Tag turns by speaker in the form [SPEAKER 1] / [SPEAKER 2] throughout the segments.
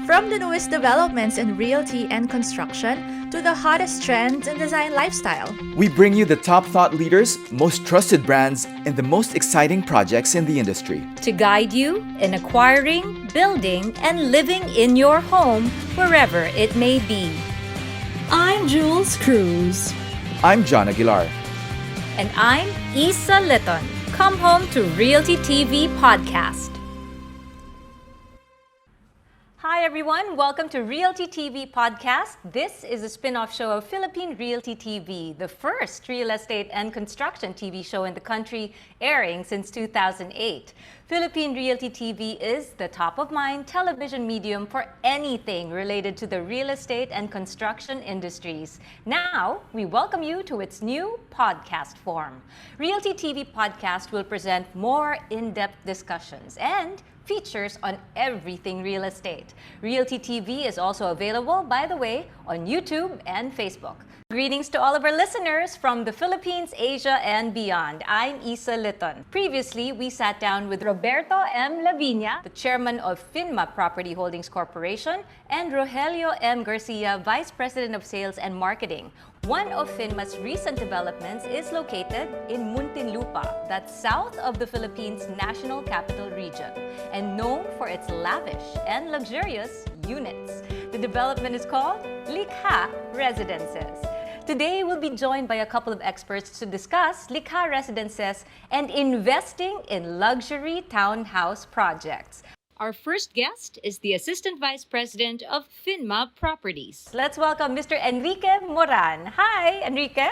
[SPEAKER 1] From the newest developments in realty and construction to the hottest trends in design lifestyle.
[SPEAKER 2] We bring you the top thought leaders, most trusted brands, and the most exciting projects in the industry.
[SPEAKER 3] To guide you in acquiring, building, and living in your home wherever it may be.
[SPEAKER 4] I'm Jules Cruz.
[SPEAKER 2] I'm John Aguilar.
[SPEAKER 3] And I'm Isa Litton. Come home to Realty TV Podcast. Hi everyone, welcome to Realty TV Podcast. This is a spin-off show of Philippine Realty TV, the first real estate and construction TV show in the country, airing since 2008. Philippine Realty TV is the top-of-mind television medium for anything related to the real estate and construction industries. Now, we welcome you to its new podcast form. Realty TV Podcast will present more in-depth discussions and features on everything real estate. Realty TV is also available, by the way, on YouTube and Facebook. Greetings to all of our listeners from the Philippines, Asia, and beyond. I'm Isa Litton. Previously, we sat down with Roberto M. Lavinia, the chairman of Phinma Property Holdings Corporation, and Rogelio M. Garcia, vice president of sales and marketing. One of Phinma's recent developments is located in Muntinlupa, that's south of the Philippines' national capital region, and known for its lavish and luxurious units. The development is called Likha Residences. Today, we'll be joined by a couple of experts to discuss Likha Residences and investing in luxury townhouse projects. Our first guest is the Assistant Vice President of Phinma Properties. Let's welcome Mr. Enrique Moran. Hi, Enrique.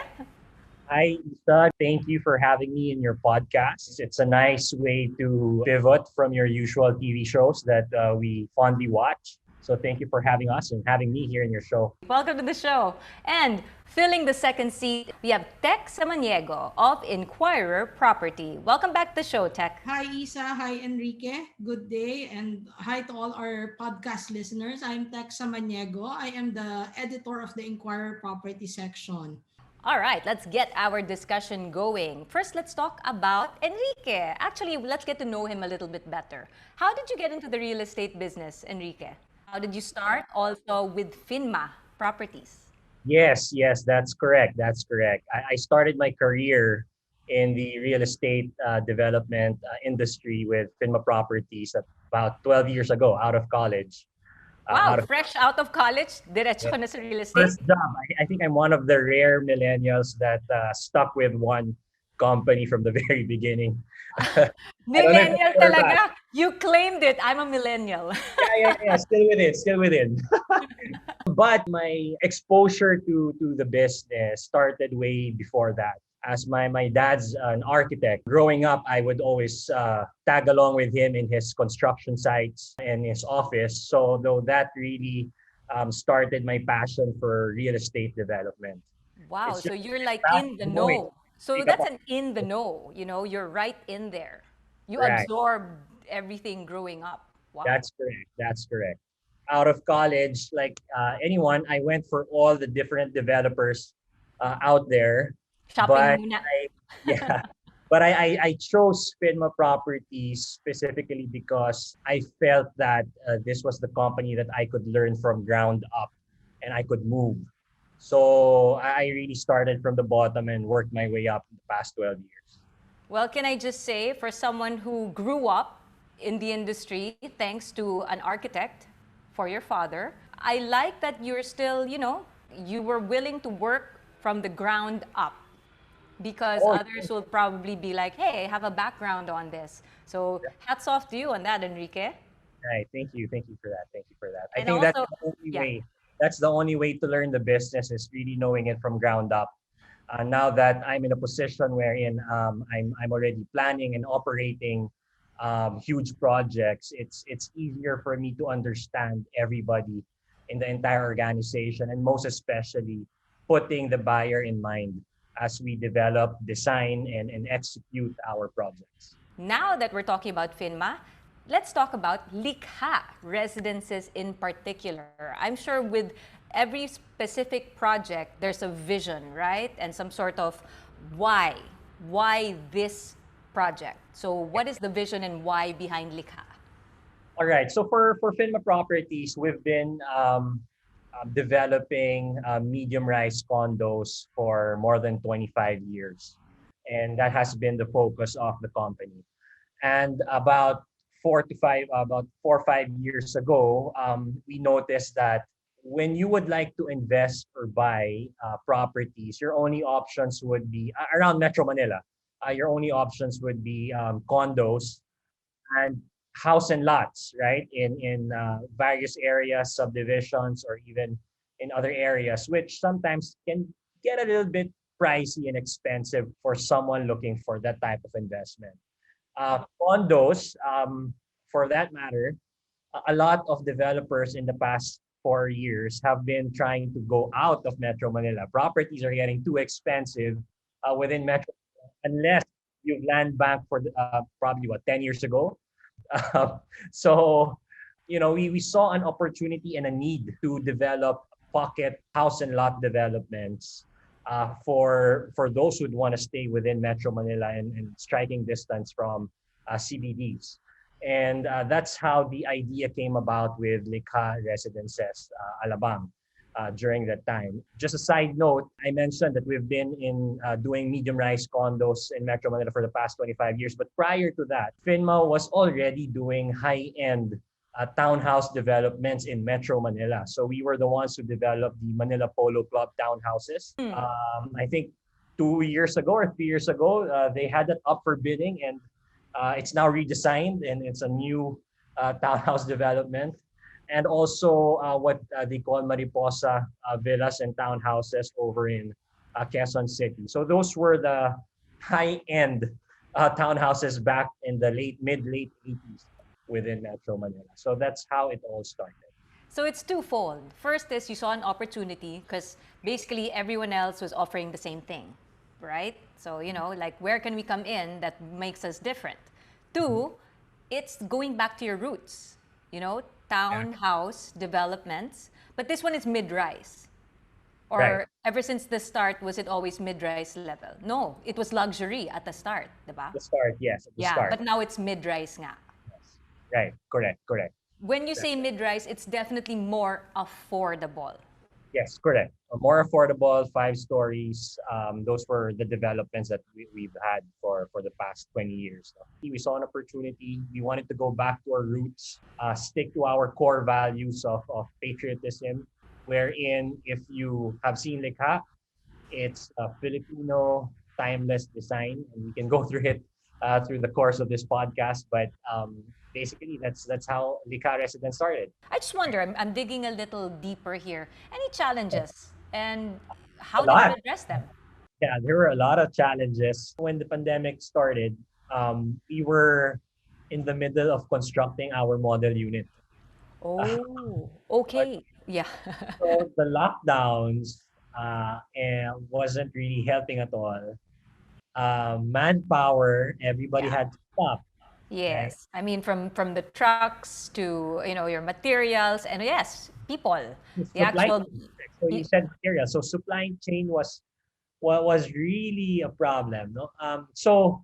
[SPEAKER 5] Hi, Isa. Thank you for having me in your podcast. It's a nice way to pivot from your usual TV shows that we fondly watch. So thank you for having us and having me here in your show.
[SPEAKER 3] Welcome to the show. And filling the second seat, we have Tech Samaniego of Inquirer Property. Welcome back to the show, Tech.
[SPEAKER 6] Hi, Isa. Hi, Enrique. Good day. And hi to all our podcast listeners. I'm Tech Samaniego. I am the editor of the Inquirer Property section.
[SPEAKER 3] All right, let's get our discussion going. First, let's talk about Enrique. Actually, let's get to know him a little bit better. How did you get into the real estate business, Enrique? How did you start also with Phinma Properties?
[SPEAKER 5] Yes, that's correct. I started my career in the real estate development industry with Phinma Properties about 12 years ago, out of college.
[SPEAKER 3] Wow, fresh out of college, diretso ka na sa real estate?
[SPEAKER 5] First job. I think I'm one of the rare millennials that stuck with one company from the very beginning.
[SPEAKER 3] Millennial talaga? You claimed it. I'm a millennial.
[SPEAKER 5] Yeah. Still within. But my exposure to the business started way before that. As my dad's an architect, growing up, I would always tag along with him in his construction sites and his office. So though that really started my passion for real estate development.
[SPEAKER 3] Wow, so you're like in the know. So that's an in the know, you're right in there. You absorb everything growing up. Wow.
[SPEAKER 5] That's correct. Out of college, like anyone, I went for all the different developers out there.
[SPEAKER 3] Shopping muna.
[SPEAKER 5] But I chose Phinma Properties specifically because I felt that this was the company that I could learn from ground up and I could move. So I really started from the bottom and worked my way up in the past 12 years.
[SPEAKER 3] Well, can I just say, for someone who grew up in the industry thanks to an architect, for your father, I like that you're still, you were willing to work from the ground up, because others will probably be like, hey, I have a background on this. So hats off to you on that, Enrique.
[SPEAKER 5] Right. Thank you for that. I
[SPEAKER 3] And
[SPEAKER 5] think
[SPEAKER 3] also,
[SPEAKER 5] that's the only way. That's the only way to learn the business, is really knowing it from ground up. Now that I'm in a position wherein I'm already planning and operating huge projects, it's easier for me to understand everybody in the entire organization, and most especially putting the buyer in mind as we develop, design, and execute our projects.
[SPEAKER 3] Now that we're talking about Phinma, let's talk about Likha Residences in particular. I'm sure with every specific project, there's a vision, right? And some sort of why this project. So what is the vision and why behind Likha?
[SPEAKER 5] All right. So for Phinma Properties, we've been developing medium-rise condos for more than 25 years, and that has been the focus of the company. And about 4 or 5 years ago, we noticed that when you would like to invest or buy properties, your only options would be around Metro Manila. Your only options would be condos and house and lots, right? In various areas, subdivisions, or even in other areas, which sometimes can get a little bit pricey and expensive for someone looking for that type of investment. Condos, for that matter, a lot of developers in the past 4 years have been trying to go out of Metro Manila. Properties are getting too expensive within Metro unless you've land bank for probably 10 years ago. Uh, so, we saw an opportunity and a need to develop pocket house and lot developments for those who'd want to stay within Metro Manila and striking distance from CBDs. And that's how the idea came about with Likha Residences, Alabang, during that time. Just a side note, I mentioned that we've been in doing medium-rise condos in Metro Manila for the past 25 years. But prior to that, Phinma was already doing high-end townhouse developments in Metro Manila. So we were the ones who developed the Manila Polo Club townhouses. I think 2 years ago or 3 years ago, they had that up for bidding, and it's now redesigned and it's a new townhouse development. And also what they call Mariposa villas and townhouses over in Quezon City. So those were the high-end townhouses back in the mid-late 80s within Metro Manila. So that's how it all started.
[SPEAKER 3] So it's twofold. First is you saw an opportunity because basically everyone else was offering the same thing, right? So, like where can we come in that makes us different? Two, it's going back to your roots, townhouse developments. But this one is mid-rise. Or
[SPEAKER 5] Right.
[SPEAKER 3] ever since the start, was it always mid-rise level? No, it was luxury at the start, diba?
[SPEAKER 5] The start, yes, at the
[SPEAKER 3] Yeah,
[SPEAKER 5] start.
[SPEAKER 3] but now it's mid-rise nga.
[SPEAKER 5] Yes. Right, correct.
[SPEAKER 3] When you say mid-rise, it's definitely more affordable.
[SPEAKER 5] Yes, correct. More affordable, 5 stories. Those were the developments that we've had for the past 20 years. We saw an opportunity. We wanted to go back to our roots, stick to our core values of patriotism, wherein if you have seen Likha, it's a Filipino timeless design, and we can go through it through the course of this podcast. But basically, that's how Likha Residence started.
[SPEAKER 3] I just wonder, I'm digging a little deeper here. Any challenges and
[SPEAKER 5] A
[SPEAKER 3] how did you
[SPEAKER 5] lot.
[SPEAKER 3] address them?
[SPEAKER 5] Yeah, there were a lot of challenges. When the pandemic started, we were in the middle of constructing our model unit.
[SPEAKER 3] Oh,
[SPEAKER 5] But
[SPEAKER 3] okay. Yeah.
[SPEAKER 5] so the lockdowns and wasn't really helping at all. Manpower, everybody
[SPEAKER 3] Yeah.
[SPEAKER 5] had to stop, right?
[SPEAKER 3] Yes. I mean, from the trucks to, your materials and yes, people. The
[SPEAKER 5] Supply
[SPEAKER 3] actual,
[SPEAKER 5] chain. So you
[SPEAKER 3] y-
[SPEAKER 5] said material. So supply chain was what was really a problem. No? So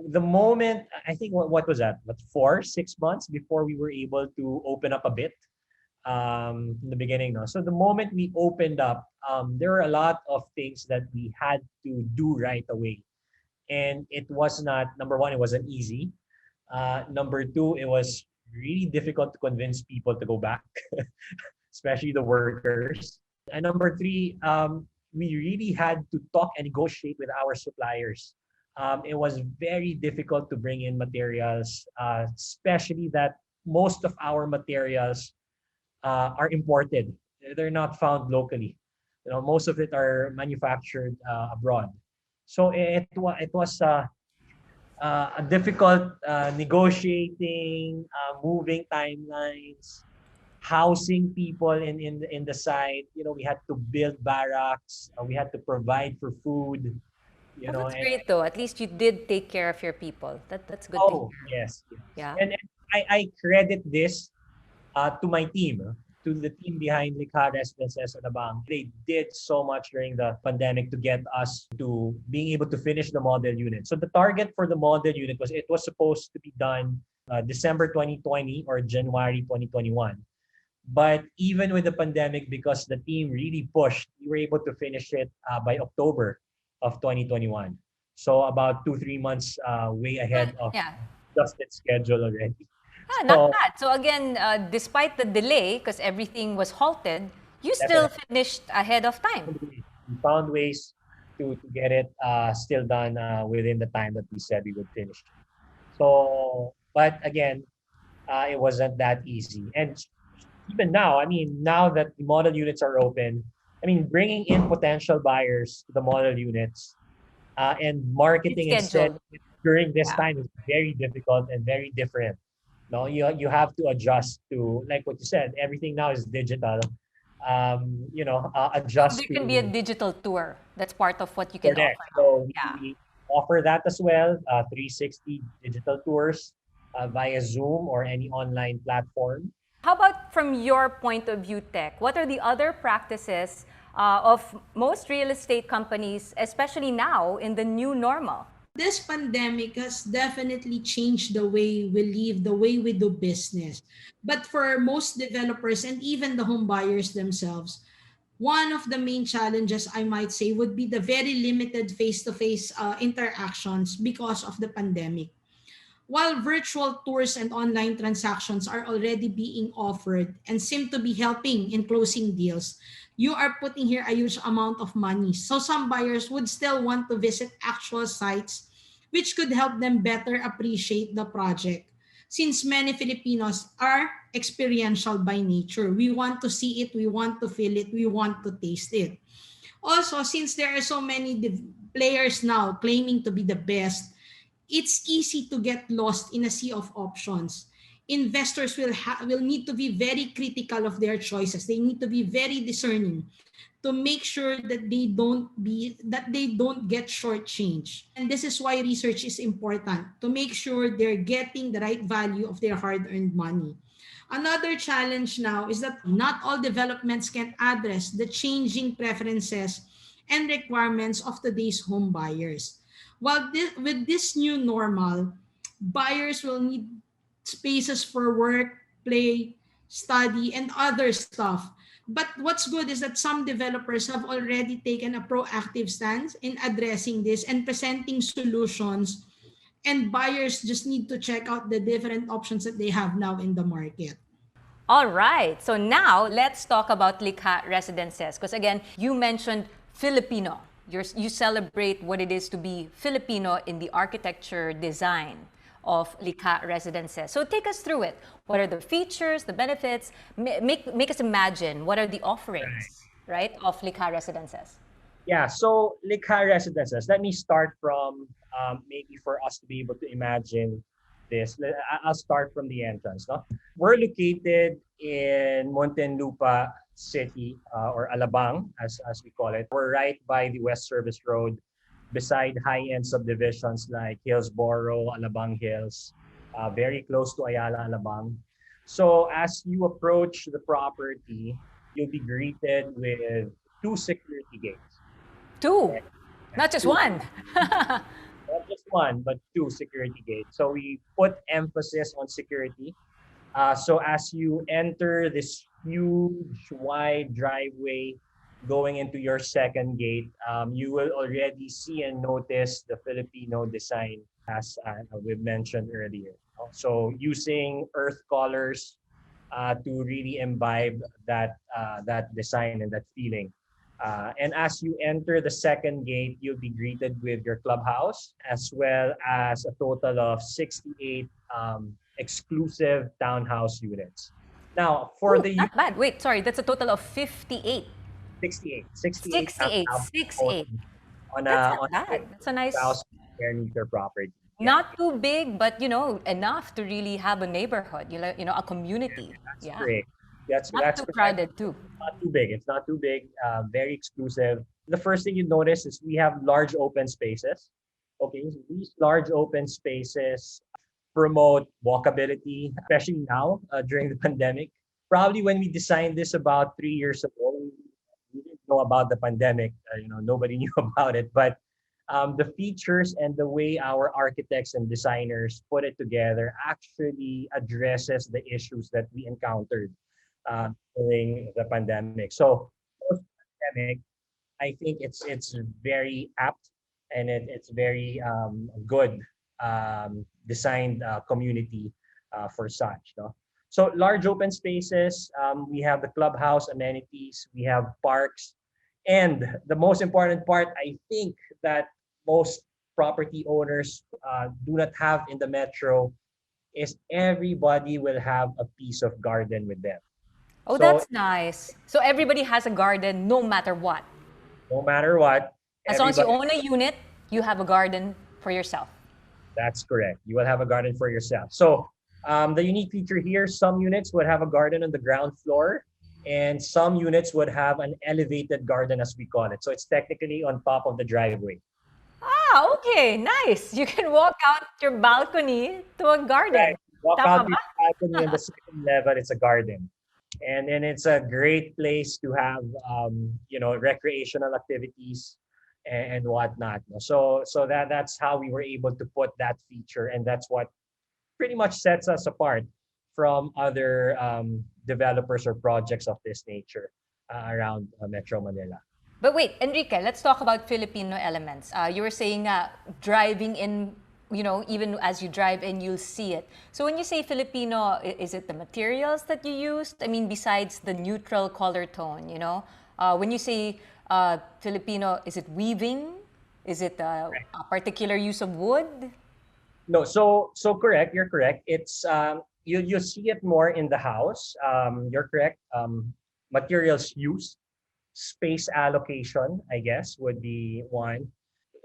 [SPEAKER 5] the moment I think what was that? What 4 6 months before we were able to open up a bit in the beginning. No, so the moment we opened up, there were a lot of things that we had to do right away, and it was not number one. It wasn't easy. Number two, it was really difficult to convince people to go back, especially the workers. And number three, we really had to talk and negotiate with our suppliers. It was very difficult to bring in materials, especially that most of our materials are imported. They're not found locally. Most of it are manufactured abroad. So it was a difficult negotiating, moving timelines, housing people in the site. We had to build barracks. We had to provide for food.
[SPEAKER 3] well, that's
[SPEAKER 5] And
[SPEAKER 3] great though. At least you did take care of your people. That's good to
[SPEAKER 5] oh
[SPEAKER 3] hear.
[SPEAKER 5] yes.
[SPEAKER 3] Yeah.
[SPEAKER 5] And I credit this to my team, to the team behind Likha Residences and Abang. They did so much during the pandemic to get us to being able to finish the model unit. So the target for the model unit was it was supposed to be done December 2020 or January 2021. But even with the pandemic, because the team really pushed, we were able to finish it by October of 2021. So about 2, 3 months way ahead of
[SPEAKER 3] Yeah.
[SPEAKER 5] just its schedule already.
[SPEAKER 3] Ah, not
[SPEAKER 5] So
[SPEAKER 3] bad. So again, despite the delay, because everything was halted, you still
[SPEAKER 5] definitely
[SPEAKER 3] finished ahead of time.
[SPEAKER 5] we found ways to get it still done within the time that we said we would finish. So, but again, it wasn't that easy. And even now, I mean, now that the model units are open, I mean, bringing in potential buyers to the model units and
[SPEAKER 3] It's
[SPEAKER 5] marketing and selling
[SPEAKER 3] scheduled.
[SPEAKER 5] it during this
[SPEAKER 3] Yeah.
[SPEAKER 5] time is very difficult and very different. No, you have to adjust to, like what you said, everything now is digital.
[SPEAKER 3] So
[SPEAKER 5] Adjust
[SPEAKER 3] there can be a
[SPEAKER 5] to
[SPEAKER 3] digital tour. That's part of what you can
[SPEAKER 5] connect.
[SPEAKER 3] offer now.
[SPEAKER 5] So
[SPEAKER 3] Yeah.
[SPEAKER 5] we offer that as well, 360 digital tours via Zoom or any online platform.
[SPEAKER 3] How about from your point of view, Tech? What are the other practices of most real estate companies, especially now in the new normal?
[SPEAKER 6] This pandemic has definitely changed the way we live, the way we do business. But for most developers and even the home buyers themselves, one of the main challenges I might say would be the very limited face-to-face interactions because of the pandemic. While virtual tours and online transactions are already being offered and seem to be helping in closing deals, you are putting here a huge amount of money. So some buyers would still want to visit actual sites, which could help them better appreciate the project. Since many Filipinos are experiential by nature, we want to see it, we want to feel it, we want to taste it. Also, since there are so many players now claiming to be the best, it's easy to get lost in a sea of options. Investors will need to be very critical of their choices. They need to be very discerning to make sure that they don't get shortchanged. And this is why research is important to make sure they're getting the right value of their hard-earned money. Another challenge now is that not all developments can address the changing preferences and requirements of today's home buyers. With this new normal, buyers will need spaces for work, play, study, and other stuff. But what's good is that some developers have already taken a proactive stance in addressing this and presenting solutions, and buyers just need to check out the different options that they have now in the market.
[SPEAKER 3] All right. So now let's talk about Likha Residences. Because again, you mentioned Filipino. You celebrate what it is to be Filipino in the architecture design of Likha Residences. So take us through it. What are the features, the benefits? Make us imagine what are the offerings, right, of Likha Residences.
[SPEAKER 5] Yeah, so Likha Residences, let me start from maybe for us to be able to imagine this. I'll start from the entrance. No? We're located in Muntinlupa City or Alabang, as we call it. We're right by the West Service Road, beside high-end subdivisions like Hillsboro, Alabang Hills, very close to Ayala, Alabang. So as you approach the property, you'll be greeted with 2 security gates.
[SPEAKER 3] Two, not just
[SPEAKER 5] Two.
[SPEAKER 3] one.
[SPEAKER 5] Not just one, but 2 security gates. So we put emphasis on security. So as you enter this huge, wide driveway going into your second gate, you will already see and notice the Filipino design, as we mentioned earlier. So using earth colors to really imbibe that design and that feeling. And as you enter the second gate, you'll be greeted with your clubhouse, as well as a total of 68 exclusive townhouse units. Now, for
[SPEAKER 3] Ooh,
[SPEAKER 5] the
[SPEAKER 3] not bad. Wait, sorry, that's a total of 58.
[SPEAKER 5] 68
[SPEAKER 3] 68,
[SPEAKER 5] townhouse
[SPEAKER 3] 68.
[SPEAKER 5] on
[SPEAKER 3] That's
[SPEAKER 5] a
[SPEAKER 3] not bad. That's a nice,
[SPEAKER 5] 1,000 square meter property.
[SPEAKER 3] not too big, but enough to really have a neighborhood, a community.
[SPEAKER 5] That's
[SPEAKER 3] Yeah.
[SPEAKER 5] great.
[SPEAKER 3] Not
[SPEAKER 5] That's
[SPEAKER 3] too
[SPEAKER 5] correct.
[SPEAKER 3] crowded too.
[SPEAKER 5] Not too big. It's not too big. Very exclusive. The first thing you notice is we have large open spaces. Okay, so these large open spaces promote walkability, especially now during the pandemic. Probably when we designed this about 3 years ago, we didn't know about the pandemic. Nobody knew about it. But the features and the way our architects and designers put it together actually addresses the issues that we encountered during the pandemic. So post-pandemic, I think it's very apt and it's very good designed community for such. No? So large open spaces, we have the clubhouse amenities, we have parks, and the most important part, I think, that most property owners do not have in the metro is everybody will have a piece of garden with them.
[SPEAKER 3] Oh,
[SPEAKER 5] So
[SPEAKER 3] that's nice. So everybody has a garden no matter what.
[SPEAKER 5] no matter what,
[SPEAKER 3] As long as you
[SPEAKER 5] everybody,
[SPEAKER 3] own a unit, you have a garden for yourself.
[SPEAKER 5] that's correct. You will have a garden for yourself. So the unique feature here, some units would have a garden on the ground floor and some units would have an elevated garden as we call it. So it's technically on top of the driveway.
[SPEAKER 3] Ah, okay, nice. You can walk out your balcony to a garden.
[SPEAKER 5] Right. Walk out
[SPEAKER 3] Tama
[SPEAKER 5] to
[SPEAKER 3] ba?
[SPEAKER 5] the balcony on the second level, it's a garden. And then it's a great place to have recreational activities and whatnot. So that's how we were able to put that feature, and that's what pretty much sets us apart from other developers or projects of this nature around Metro Manila.
[SPEAKER 3] But wait, Enrique, let's talk about Filipino elements. You were saying driving in, even as you drive in, you'll see it. So when you say Filipino, is it the materials that you used? I mean, besides the neutral color tone, when you say Filipino, is it weaving? Is it a particular use of wood?
[SPEAKER 5] No, so correct. You're correct. It's you see it more in the house. You're correct. Materials used, space allocation, I guess, would be one.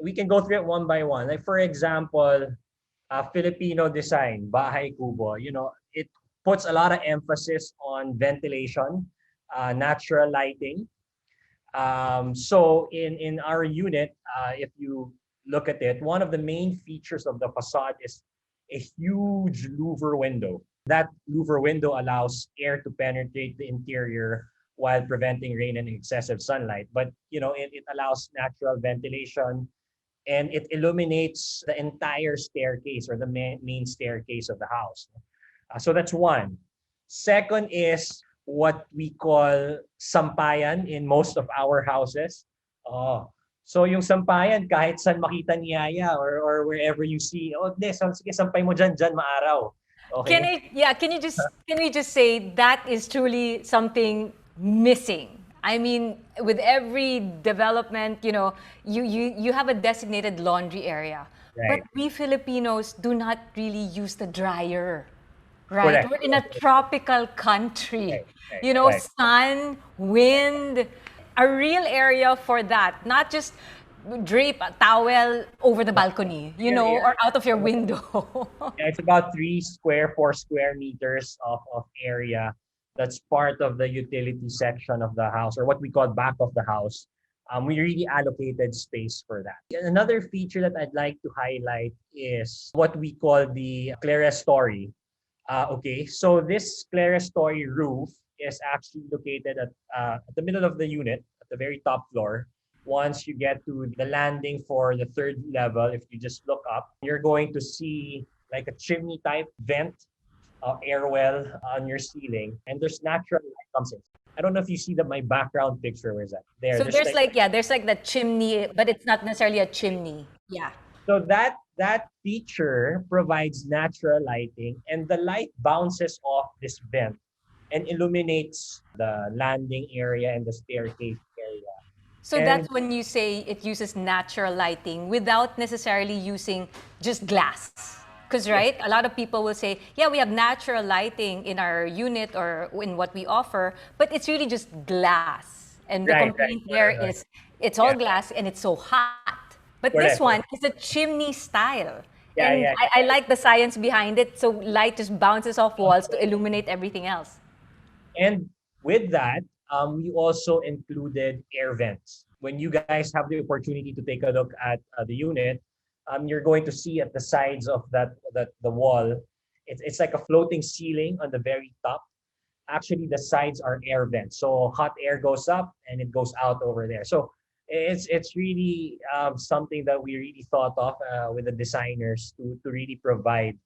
[SPEAKER 5] We can go through it one by one. Like for example, Filipino design, bahay kubo. It puts a lot of emphasis on ventilation, natural lighting. So in our unit, if you look at it, one of the main features of the facade is a huge louver window. That louver window allows air to penetrate the interior while preventing rain and excessive sunlight. But it allows natural ventilation and it illuminates the entire staircase or the main staircase of the house. So that's one. Second is what we call sampayan in most of our houses. Oh, so yung sampayan, kahit saan makita ni Yaya or wherever you see, sige, sampay mo dyan, maaraw. Okay?
[SPEAKER 3] Can we just say that is truly something missing? I mean, with every development, you have a designated laundry area. But
[SPEAKER 5] Right.
[SPEAKER 3] we Filipinos do not really use the dryer. Right?
[SPEAKER 5] Correct.
[SPEAKER 3] We're in a tropical country.
[SPEAKER 5] Right.
[SPEAKER 3] Sun, wind, a real area for that. Not just drape a towel over the balcony, or out of your window.
[SPEAKER 5] Yeah, it's about 4 square meters of area that's part of the utility section of the house, or what we call back of the house. We really allocated space for that. Another feature that I'd like to highlight is what we call the clerestory. Okay, so this clerestory roof is actually located at the middle of the unit, at the very top floor. Once you get to the landing for the third level, if you just look up, you're going to see like a chimney type vent, air well on your ceiling, and there's natural light comes in. I don't know if you see my background picture. Where's that?
[SPEAKER 3] So there's like the chimney, but it's not necessarily a chimney. Yeah.
[SPEAKER 5] So that feature provides natural lighting, and the light bounces off this vent and illuminates the landing area and the staircase area.
[SPEAKER 3] So
[SPEAKER 5] And
[SPEAKER 3] that's when you say it uses natural lighting without necessarily using just glass. Because, right, a lot of people will say, yeah, we have natural lighting in our unit or in what we offer, but it's really just glass. And the complaint there is it's all glass and it's so hot. But this one is a chimney style. And I like the science behind it. So light just bounces off walls to illuminate everything else.
[SPEAKER 5] And with that, we also included air vents. When you guys have the opportunity to take a look at the unit, you're going to see at the sides of the wall, it's like a floating ceiling on the very top. Actually, the sides are air vents. So hot air goes up and it goes out over there. So it's really something that we really thought of with the designers to really provide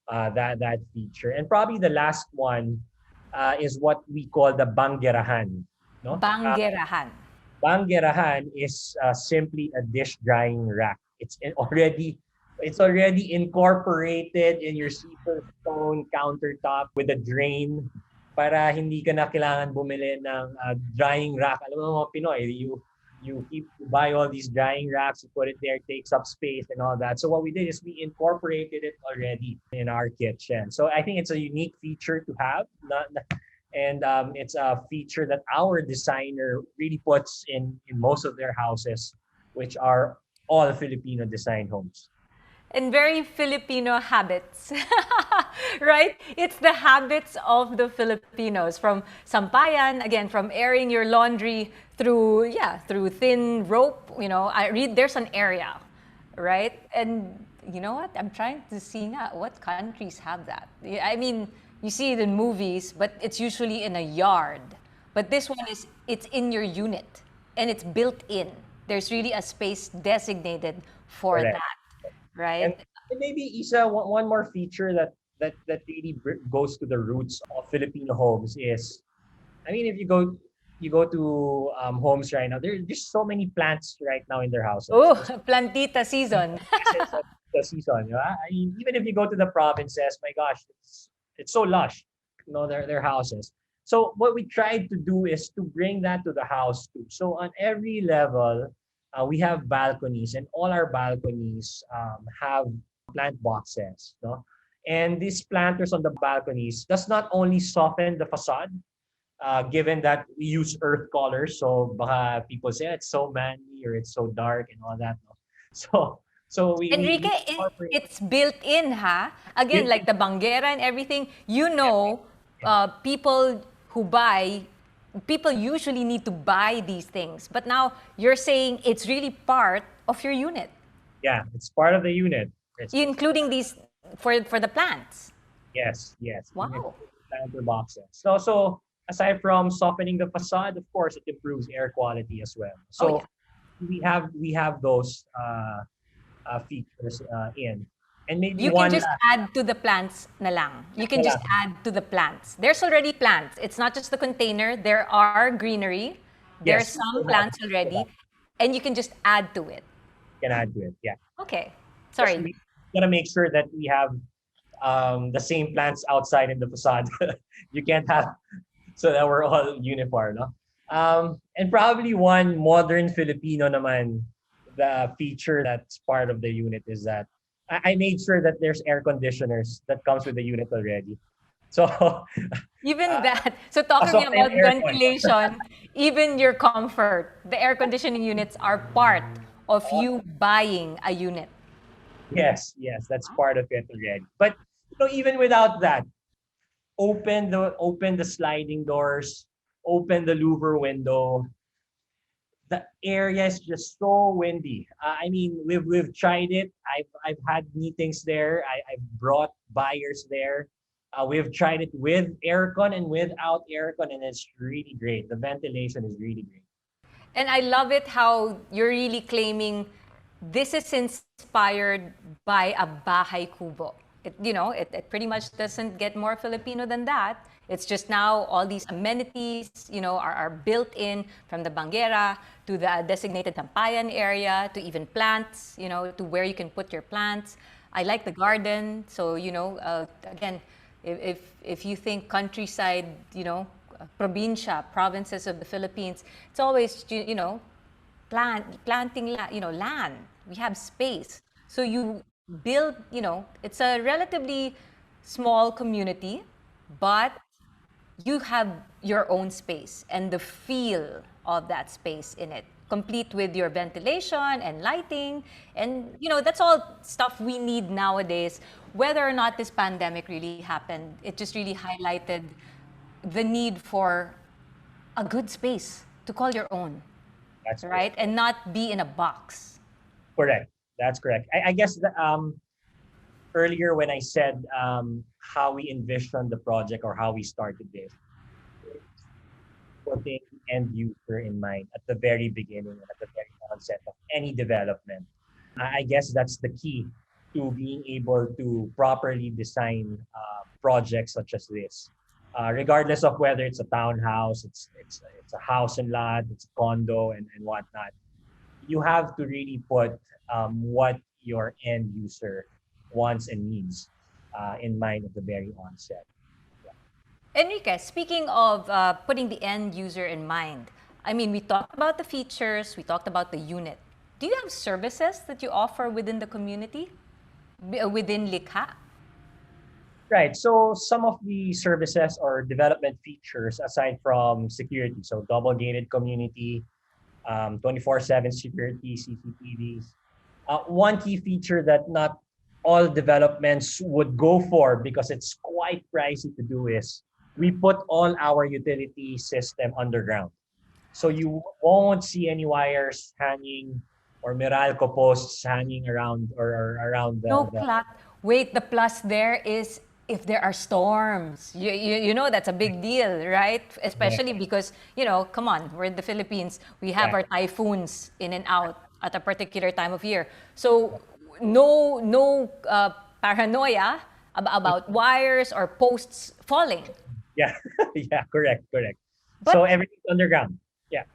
[SPEAKER 5] that feature. And probably the last one is what we call the banggerahan. No,
[SPEAKER 3] Banggerahan.
[SPEAKER 5] banggerahan is simply a dish drying rack. It's already incorporated in your cedar stone countertop with a drain para hindi ka na kailangan bumili ng drying rack. Alam mo mga Pinoy, you buy all these drying racks, you put it there, it takes up space and all that. So what we did is we incorporated it already in our kitchen. So I think it's a unique feature to have, and it's a feature that our designer really puts in most of their houses, which are all Filipino design homes.
[SPEAKER 3] And very Filipino habits, right? It's the habits of the Filipinos, from sampayan, again, from airing your laundry through thin rope. I read there's an area, right? And you know what? I'm trying to see now what countries have that. I mean, you see it in movies, but it's usually in a yard. But this one it's in your unit, and it's built in. There's really a space designated for
[SPEAKER 5] Correct.
[SPEAKER 3] that. Right.
[SPEAKER 5] And maybe Isa, one more feature that really goes to the roots of Filipino homes is, I mean, if you go to homes right now, there's so many plants right now in their houses.
[SPEAKER 3] Oh, plantita season.
[SPEAKER 5] It's the season, I mean, even if you go to the provinces, my gosh, it's so lush, their houses. So what we tried to do is to bring that to the house too. So on every level, we have balconies, and all our balconies have plant boxes, no? And these planters on the balconies does not only soften the facade, given that we use earth colors, so baka people say it's so manly or it's so dark and all that, no? So
[SPEAKER 3] Enrique,
[SPEAKER 5] we incorporate
[SPEAKER 3] it's built in, ha? Again, like the banguera and everything, people who buy, people usually need to buy these things. But now you're saying it's really part of your unit,
[SPEAKER 5] yeah, it's part of the unit.
[SPEAKER 3] including these for the plants.
[SPEAKER 5] Yes.
[SPEAKER 3] Wow.
[SPEAKER 5] Planter boxes. So aside from softening the facade, of course, it improves air quality as well. So we have those features in, and maybe
[SPEAKER 3] You can
[SPEAKER 5] one
[SPEAKER 3] just
[SPEAKER 5] last.
[SPEAKER 3] add to the plants na lang. You can just add to the plants. There's already plants. It's not just the container. There are greenery. There's
[SPEAKER 5] Yes,
[SPEAKER 3] some plants already. And you can just add to it.
[SPEAKER 5] can add to it. Yeah.
[SPEAKER 3] Okay.
[SPEAKER 5] Just
[SPEAKER 3] Sorry.
[SPEAKER 5] gotta make sure that we have the same plants outside in the facade. You can't have so that we're all uniform, no? And probably one modern Filipino naman, the feature that's part of the unit is that I made sure that there's air conditioners that comes with the unit already. So
[SPEAKER 3] Even that. So talking
[SPEAKER 5] pasok na yung
[SPEAKER 3] about
[SPEAKER 5] aircon.
[SPEAKER 3] ventilation, even your comfort, the air conditioning units are part of you buying a unit.
[SPEAKER 5] Yes, that's part of it already. But even without that, open the sliding doors, open the louver window. The area is just so windy. I mean, we've tried it. I've had meetings there. I've brought buyers there. We've tried it with aircon and without aircon, and it's really great. The ventilation is really great.
[SPEAKER 3] And I love it how you're really claiming this is inspired by a bahay kubo. It pretty much doesn't get more Filipino than that. It's just now all these amenities, are built in, from the banguera to the designated tampayan area to even plants, to where you can put your plants. I like the garden. So, again, if you think countryside, provinces of the Philippines, it's always, planting, land. We have space. So you build, it's a relatively small community, but you have your own space and the feel of that space in it, complete with your ventilation and lighting. And, that's all stuff we need nowadays. Whether or not this pandemic really happened, it just really highlighted the need for a good space to call your own,
[SPEAKER 5] That's
[SPEAKER 3] right? And not be in a box.
[SPEAKER 5] correct. That's correct. I guess earlier when I said how we envisioned the project or how we started this, putting end user in mind at the very beginning and at the very onset of any development. I guess that's the key to being able to properly design projects such as this. Regardless of whether it's a townhouse, it's a house and lot, it's a condo and whatnot, you have to really put what your end user wants and needs in mind at the very onset.
[SPEAKER 3] Enrique, speaking of putting the end user in mind, I mean, we talked about the features, we talked about the unit. Do you have services that you offer within the community, within Likha?
[SPEAKER 5] Right. So some of the services or development features aside from security, so double gated community, 24/7 security, CCTVs. One key feature that not all developments would go for because it's quite pricey to do is we put all our utility system underground. So you won't see any wires hanging or Meralco posts hanging around or around
[SPEAKER 3] No
[SPEAKER 5] the
[SPEAKER 3] clock. Wait, the plus there is if there are storms. You know that's a big deal, right? Especially because, come on, we're in the Philippines. We have
[SPEAKER 5] Yeah.
[SPEAKER 3] our typhoons in and out at a particular time of year. So no paranoia about wires or posts falling.
[SPEAKER 5] Yeah. Yeah, correct. So
[SPEAKER 3] But
[SPEAKER 5] everything's underground. Yeah.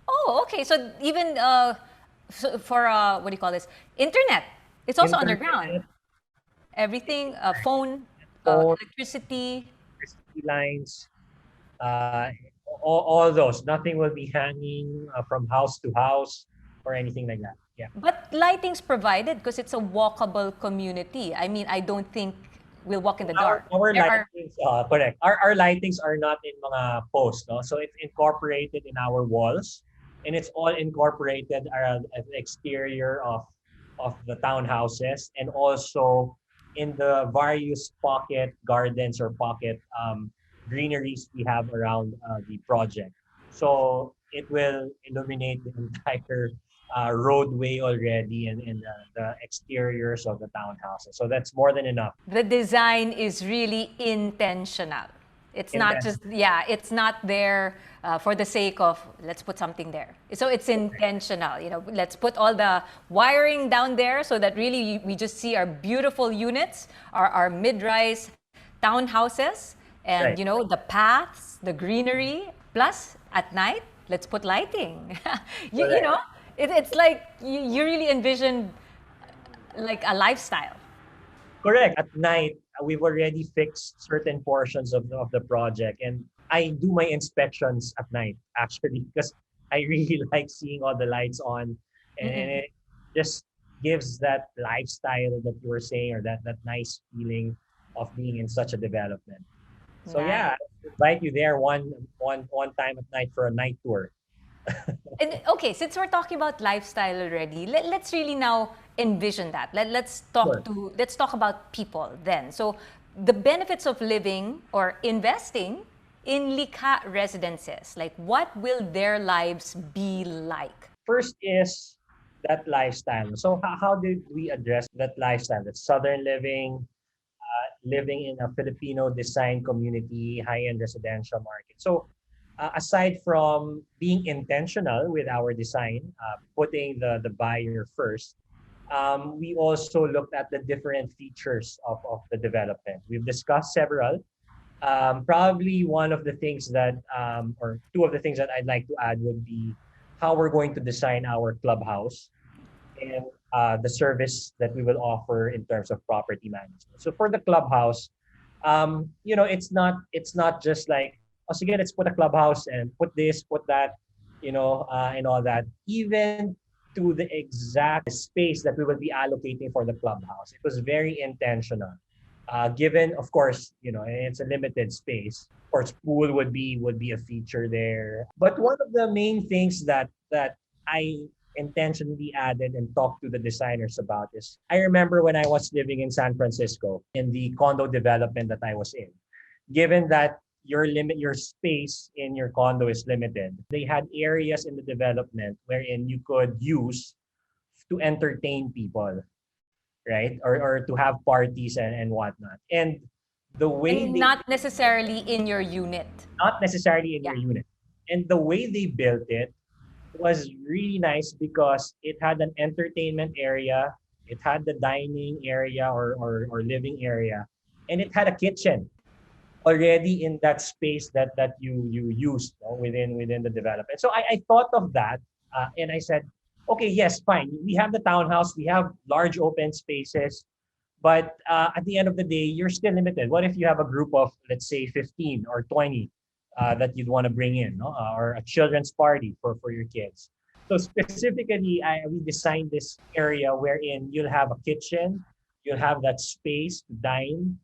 [SPEAKER 3] oh, okay. So even for what do you call this? Internet. It's also underground.
[SPEAKER 5] Internet,
[SPEAKER 3] Everything, phone,
[SPEAKER 5] phone,
[SPEAKER 3] electricity.
[SPEAKER 5] electricity lines, uh, all those. Nothing will be hanging from house to house or anything like that. Yeah.
[SPEAKER 3] But lighting's provided because it's a walkable community. I mean, I don't think we'll walk in the dark.
[SPEAKER 5] Our
[SPEAKER 3] There are,
[SPEAKER 5] lightings, correct. Our lightings are not in mga posts, no? So it's incorporated in our walls, and it's all incorporated around at the exterior of the townhouses, and also in the various pocket gardens or pocket greeneries we have around the project. So it will illuminate the entire roadway already and the exteriors of the townhouses. So that's more than enough.
[SPEAKER 3] the design is really intentional. It's not just, it's not there for the sake of, let's put something there. So it's intentional. Let's put all the wiring down there so that really we just see our beautiful units, our mid-rise townhouses, and,
[SPEAKER 5] Right.
[SPEAKER 3] the paths, the greenery. Plus, at night, let's put lighting. you
[SPEAKER 5] Correct.
[SPEAKER 3] know, it's like you really envision like a lifestyle.
[SPEAKER 5] Correct. At night, we've already fixed certain portions of the project. And I do my inspections at night, actually, because I really like seeing all the lights on. And
[SPEAKER 3] Mm-mm.
[SPEAKER 5] it just gives that lifestyle that you were saying, or that nice feeling of being in such a development. So yeah,
[SPEAKER 3] Nice.
[SPEAKER 5] I invite you there one time at night for a night tour.
[SPEAKER 3] And okay, since we're talking about lifestyle already, let's really now envision that.
[SPEAKER 5] Sure.
[SPEAKER 3] Let's talk about people then. So the benefits of living or investing in Likha Residences, like what will their lives be like?
[SPEAKER 5] First is that lifestyle. So how did we address that lifestyle? That southern living, living in a Filipino design community, high-end residential market. So aside from being intentional with our design, putting the buyer first, we also looked at the different features of the development. We've discussed several. Probably one of the things that, or two of the things that I'd like to add would be how we're going to design our clubhouse and the service that we will offer in terms of property management. So for the clubhouse, it's not just like, oh, sige, let's put a clubhouse and put this, put that, and all that. Even to the exact space that we will be allocating for the clubhouse, it was very intentional. Given, of course, it's a limited space. Of course, pool would be a feature there. But one of the main things that I intentionally added and talked to the designers about is I remember when I was living in San Francisco in the condo development that I was in. Given that your space in your condo is limited, they had areas in the development wherein you could use to entertain people, right? Or to have parties and whatnot. And the way
[SPEAKER 3] And
[SPEAKER 5] they
[SPEAKER 3] not necessarily in your unit.
[SPEAKER 5] not necessarily in
[SPEAKER 3] Yeah.
[SPEAKER 5] your unit. And the way they built it was really nice because it had an entertainment area, it had the dining area or living area, and it had a kitchen already in that space that you used, within the development. So I thought of that, and I said, okay, yes, fine. We have the townhouse, we have large open spaces, but at the end of the day, you're still limited. What if you have a group of, let's say, 15 or 20 that you'd want to bring in, no? Or a children's party for your kids? So specifically, we designed this area wherein you'll have a kitchen, you'll have that space to dine,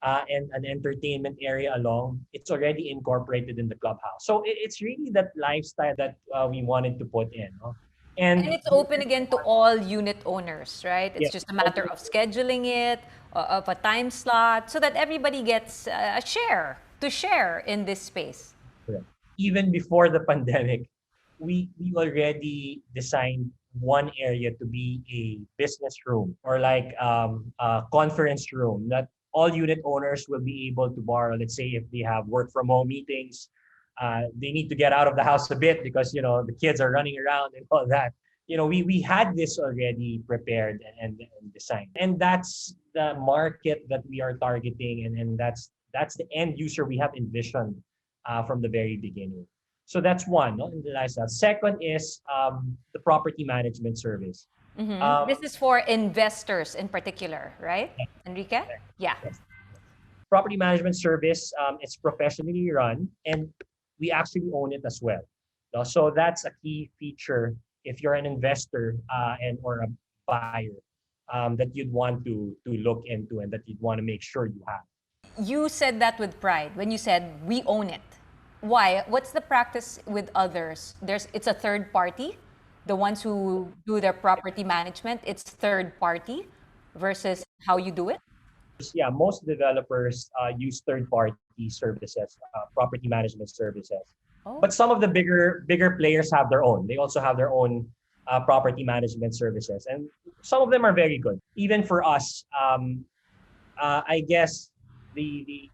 [SPEAKER 5] and an entertainment area along. It's already incorporated in the clubhouse. So it's really that lifestyle that we wanted to put in. No?
[SPEAKER 3] And
[SPEAKER 5] And
[SPEAKER 3] it's open again to all unit owners, right? It's
[SPEAKER 5] yes,
[SPEAKER 3] just a matter of scheduling it, of a time slot, so that everybody gets a share to share in this space.
[SPEAKER 5] correct. Even before the pandemic, we already designed one area to be a business room or like a conference room that all unit owners will be able to borrow. Let's say if they have work from home meetings, they need to get out of the house a bit because the kids are running around and all that. We had this already prepared and designed, and that's the market that we are targeting, and that's the end user we have envisioned from the very beginning. So that's one, no, in the lifestyle. Second is the property management service.
[SPEAKER 3] This is for investors in particular, right, Enrique? Yeah.
[SPEAKER 5] Yes. Property management service, it's professionally run, and we actually own it as well. No? So that's a key feature if you're an investor and or a buyer that you'd want to look into and that you'd want to make sure you have.
[SPEAKER 3] You said that with pride when you said we own it. Why? What's the practice with others? It's a third party. The ones who do their property management, it's third party versus how you do it.
[SPEAKER 5] Yeah, most developers use third-party services, property management services.
[SPEAKER 3] Oh.
[SPEAKER 5] But some of the bigger players have their own. They also have their own property management services, and some of them are very good. Even for us, I guess the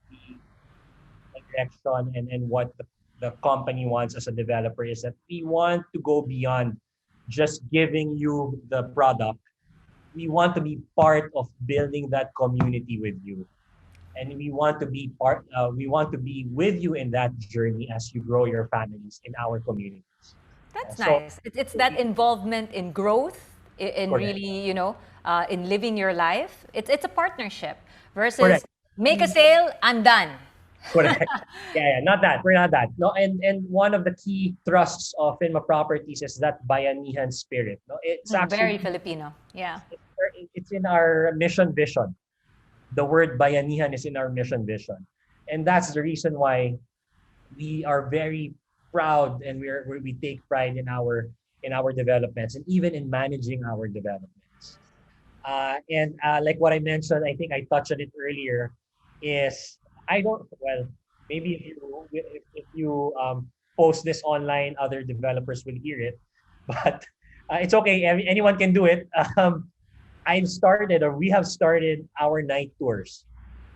[SPEAKER 5] direction and what the company wants as a developer is that we want to go beyond just giving you the product. We want to be part of building that community with you, and we want to be we want to be with you in that journey as you grow your families in our communities.
[SPEAKER 3] That's
[SPEAKER 5] So
[SPEAKER 3] nice. It's that involvement in growth, in
[SPEAKER 5] correct.
[SPEAKER 3] really, in living your life. It's a partnership versus
[SPEAKER 5] Correct.
[SPEAKER 3] make a sale, I'm done.
[SPEAKER 5] Correct. Yeah, not that. We're not that. No, and one of the key thrusts of Phinma Properties is that bayanihan spirit. No, it's
[SPEAKER 3] Very
[SPEAKER 5] actually
[SPEAKER 3] Filipino. Yeah.
[SPEAKER 5] it's in our mission vision. The word bayanihan is in our mission vision, and that's the reason why we are very proud and we take pride in our developments and even in managing our developments. And like what I mentioned, I think I touched on it earlier, is I don't, well, maybe if you post this online, other developers will hear it, but it's okay. Anyone can do it. We have started our night tours.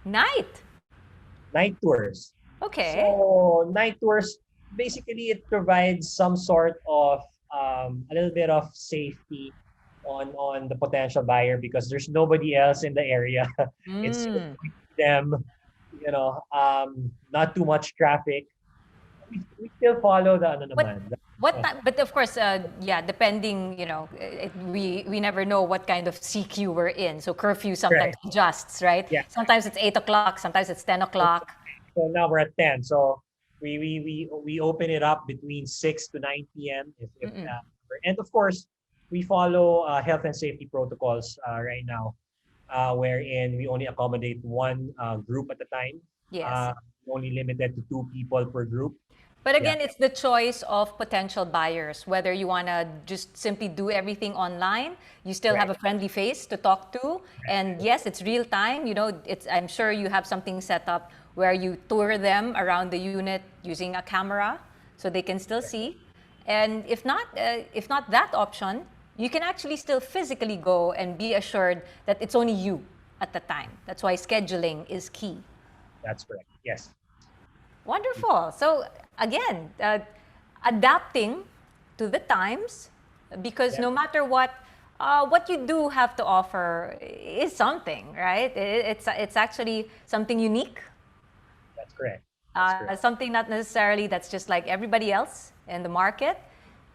[SPEAKER 3] Night.
[SPEAKER 5] Night tours.
[SPEAKER 3] Okay.
[SPEAKER 5] So night tours, basically, it provides some sort of a little bit of safety on the potential buyer because there's nobody else in the area. It's just them, not too much traffic. We still follow the ano naman.
[SPEAKER 3] What time? But of course, yeah, depending, we never know what kind of CQ we're in. So curfew sometimes
[SPEAKER 5] Correct.
[SPEAKER 3] adjusts, right?
[SPEAKER 5] Yeah.
[SPEAKER 3] Sometimes it's 8 o'clock, sometimes it's 10 o'clock.
[SPEAKER 5] So now we're at 10. So we open it up between 6 to 9 p.m. And of course, we follow health and safety protocols right now, wherein we only accommodate one group at a time.
[SPEAKER 3] Yes.
[SPEAKER 5] Only limited to 2 people per group.
[SPEAKER 3] But again, it's the choice of potential buyers, whether you want to just simply do everything online, you still have a friendly face to talk to. And yes, it's real time. I'm sure you have something set up where you tour them around the unit using a camera so they can still see. And if not that option, you can actually still physically go and be assured that it's only you at the time. That's why scheduling is key.
[SPEAKER 5] That's correct. Yes.
[SPEAKER 3] Wonderful. So again, adapting to the times, because
[SPEAKER 5] Yeah.
[SPEAKER 3] no matter what you do have to offer is something, right? It's actually something unique,
[SPEAKER 5] That's correct. That's correct.
[SPEAKER 3] something not necessarily that's just like everybody else in the market.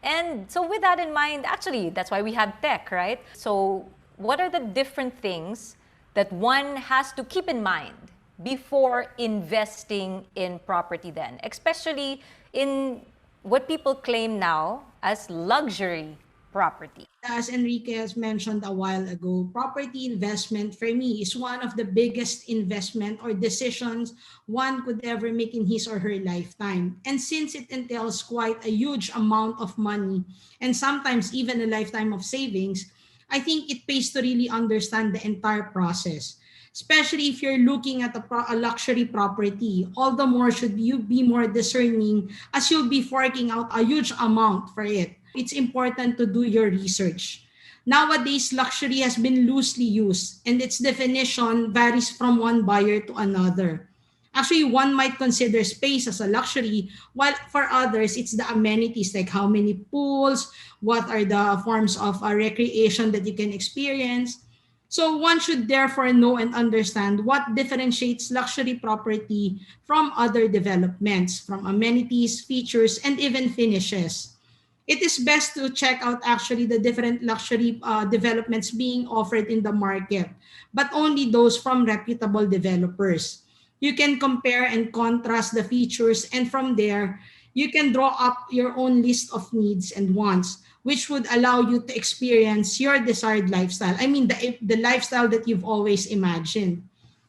[SPEAKER 3] And so, with that in mind, actually, that's why we have tech, right? So, what are the different things that one has to keep in mind before investing in property, then, especially in what people claim now as luxury property?
[SPEAKER 6] As Enrique has mentioned a while ago, property investment for me is one of the biggest investment or decisions one could ever make in his or her lifetime. And since it entails quite a huge amount of money and sometimes even a lifetime of savings, I think it pays to really understand the entire process. Especially if you're looking at a luxury property, all the more should you be more discerning as you'll be forking out a huge amount for it. It's important to do your research. Nowadays, luxury has been loosely used and its definition varies from one buyer to another. Actually, one might consider space as a luxury, while for others, it's the amenities like how many pools, what are the forms of recreation that you can experience. So one should therefore know and understand what differentiates luxury property from other developments, from amenities, features, and even finishes. It is best to check out actually the different luxury developments being offered in the market, but only those from reputable developers. You can compare and contrast the features, and from there, you can draw up your own list of needs and wants, which would allow you to experience your desired lifestyle. I mean, the lifestyle that you've always imagined.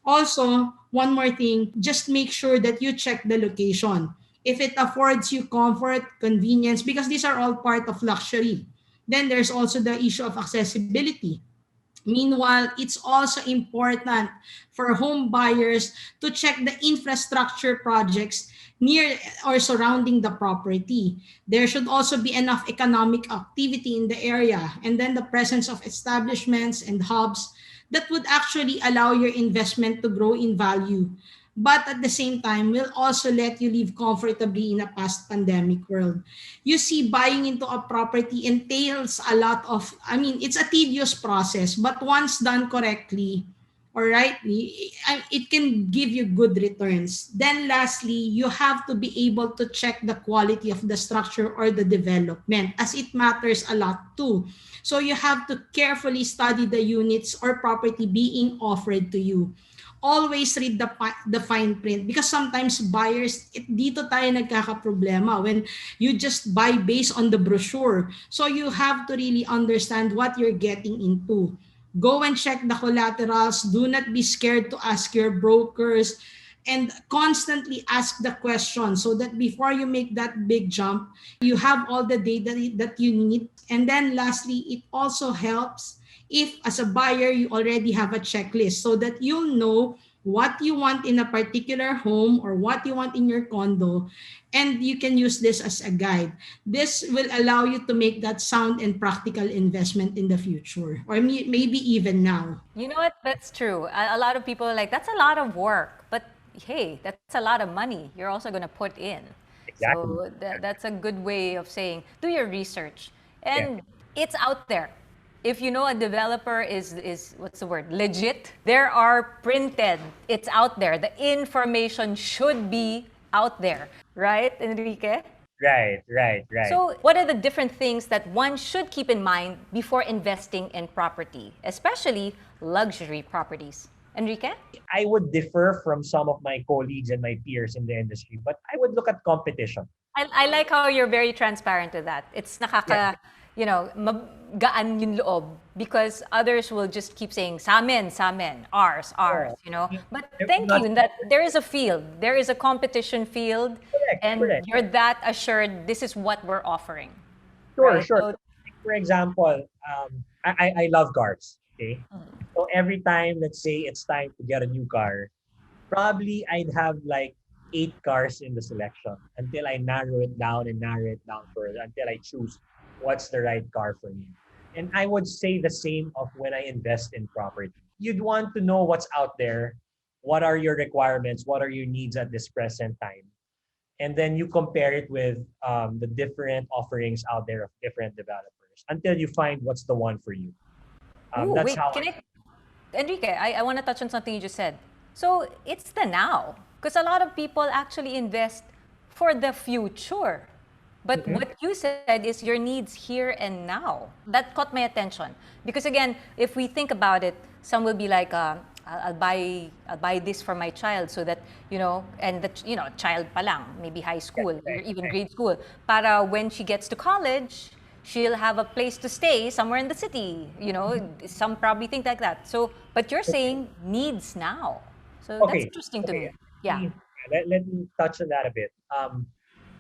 [SPEAKER 6] Also, one more thing, just make sure that you check the location. If it affords you comfort, convenience, because these are all part of luxury. Then there's also the issue of accessibility. Meanwhile, it's also important for home buyers to check the infrastructure projects near or surrounding the property. There should also be enough economic activity in the area, and then the presence of establishments and hubs that would actually allow your investment to grow in value, but at the same time will also let you live comfortably in a post-pandemic world. You see, buying into a property entails a lot of, I mean, it's a tedious process, but once done correctly or rightly, it can give you good returns. Then lastly, you have to be able to check the quality of the structure or the development, as it matters a lot too. So you have to carefully study the units or property being offered to you. Always read the fine print, because sometimes buyers, dito tayo nagkakaproblema when you just buy based on the brochure. So you have to really understand what you're getting into. Go and check the collaterals. Do not be scared to ask your brokers, and constantly ask the question so that before you make that big jump, you have all the data that you need. And then lastly, it also helps if as a buyer you already have a checklist so that you'll know what you want in a particular home or what you want in your condo, and you can use this as a guide. This will allow you to make that sound and practical investment in the future, or maybe even now.
[SPEAKER 3] You know what? That's true. A lot of people are like, that's a lot of work. But hey, that's a lot of money you're also going to put in.
[SPEAKER 5] Exactly.
[SPEAKER 3] So that's a good way of saying, do your research.
[SPEAKER 5] Yeah.
[SPEAKER 3] And it's out there. If you know a developer is what's the word, legit, there are printed, it's out there. The information should be out there. Right, Enrique?
[SPEAKER 5] Right, right, right.
[SPEAKER 3] So, what are the different things that one should keep in mind before investing in property, especially luxury properties? Enrique?
[SPEAKER 5] I would differ from some of my colleagues and my peers in the industry, but I would look at competition.
[SPEAKER 3] I like how you're very transparent to that. It's
[SPEAKER 5] Yeah.
[SPEAKER 3] gaan yung loob, because others will just keep saying, sa amin, ours, But thank
[SPEAKER 5] Not-
[SPEAKER 3] you that there is a field, there is a competition field,
[SPEAKER 5] Correct,
[SPEAKER 3] and
[SPEAKER 5] correct.
[SPEAKER 3] you're that assured this is what we're offering.
[SPEAKER 5] Sure,
[SPEAKER 3] Right.
[SPEAKER 5] sure.
[SPEAKER 3] So,
[SPEAKER 5] For example, I love cars. Okay, so every time, let's say it's time to get a new car, probably I'd have like 8 cars in the selection until I narrow it down and narrow it down further until I choose what's the right car for me. And I would say the same of when I invest in property. You'd want to know what's out there, what are your requirements, what are your needs at this present time. and then you compare it with the different offerings out there of different developers until you find what's the one for you.
[SPEAKER 3] Ooh,
[SPEAKER 5] That's
[SPEAKER 3] wait,
[SPEAKER 5] how
[SPEAKER 3] can I, Enrique, I want to touch on something you just said. So it's the now, because a lot of people actually invest for the future. But what you said is your needs here and now. That caught my attention because again, if we think about it, some will be like, I'll buy this for my child so that and the child pa lang, maybe high school or even grade school, para when she gets to college, she'll have a place to stay somewhere in the city. Some probably think like that. So, but you're saying needs now. So that's
[SPEAKER 5] okay.
[SPEAKER 3] interesting to
[SPEAKER 5] Okay.
[SPEAKER 3] me. Yeah.
[SPEAKER 5] Let me touch on that a bit.